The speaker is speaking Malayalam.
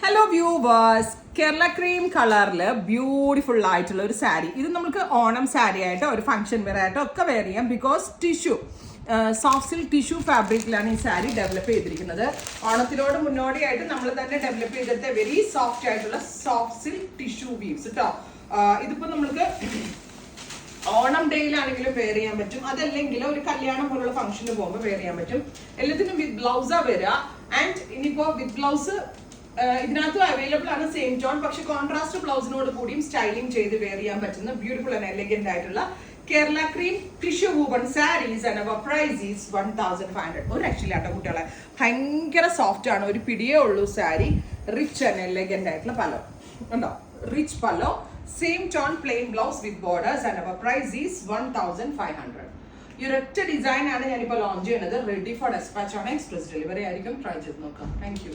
ഹലോ വ്യൂവേഴ്സ്, കേരള ക്രീം കളറിൽ ബ്യൂട്ടിഫുൾ ആയിട്ടുള്ള ഒരു സാരി. ഇത് നമുക്ക് ഓണം സാരി ആയിട്ടോ ഒരു ഫംഗ്ഷൻ വെയർ ആയിട്ടോ ഒക്കെ വെയർ ചെയ്യാം. Because tissue soft silk tissue ഫാബ്രിക്കിലാണ് ഈ സാരി ഡെവലപ്പ് ചെയ്തിരിക്കുന്നത്. ഓണത്തിനോട് മുന്നോടിയായിട്ട് നമ്മൾ തന്നെ ഡെവലപ്പ് ചെയ്തെടുത്ത വെരി സോഫ്റ്റ് ആയിട്ടുള്ള സോഫ്റ്റ് സിൽക്ക് ടിഷ്യൂ വീവ്സ് കേട്ടോ. ഇതിപ്പോൾ നമുക്ക് ഓണം ഡേയിലാണെങ്കിലും വെയർ ചെയ്യാൻ പറ്റും, അതല്ലെങ്കിൽ ഒരു കല്യാണം പോലുള്ള ഫംഗ്ഷന് പോകുമ്പോൾ വെയർ ചെയ്യാൻ പറ്റും. എല്ലാത്തിനും വിത്ത് ബ്ലൗസാ വരിക. ആൻഡ് ഇനിയിപ്പോ വിത്ത് ബ്ലൗസ് ഇതിനകത്ത് അവൈലബിൾ ആണ് സെയിം ടോൺ, പക്ഷെ കോൺട്രാസ്റ്റ് ബ്ലൗസിനോട് കൂടിയും സ്റ്റൈലിംഗ് ചെയ്ത് വെയർ ചെയ്യാൻ പറ്റുന്ന ബ്യൂട്ടിഫുൾ ആൻഡ് എലഗന്റ് ആയിട്ടുള്ള Kerala cream tissue woven saris and our price is 1500. ഒരു ആക്ച്വലി ആട്ടോ കുട്ടികളെ ഭയങ്കര സോഫ്റ്റ് ആണ്, ഒരു പിടിയേ ഉള്ളൂ സാരി. റിച്ച് ആൻഡ് എലഗന്റ് ആയിട്ടുള്ള പലോ ഉണ്ടോ, rich pallu, same tone plain blouse with borders and our price is 1500. ഈ ഒരൊറ്റ ഡിസൈൻ ആണ് ഞാനിപ്പോൾ ലോഞ്ച് ചെയ്യുന്നത്. റെഡി ഫോർ ഡെസ്പാച്ച് ആണ്, എക്സ്പ്രസ് ഡെലിവറി ആയിരിക്കും. ട്രൈ ചെയ്ത് നോക്കാം. Thank U.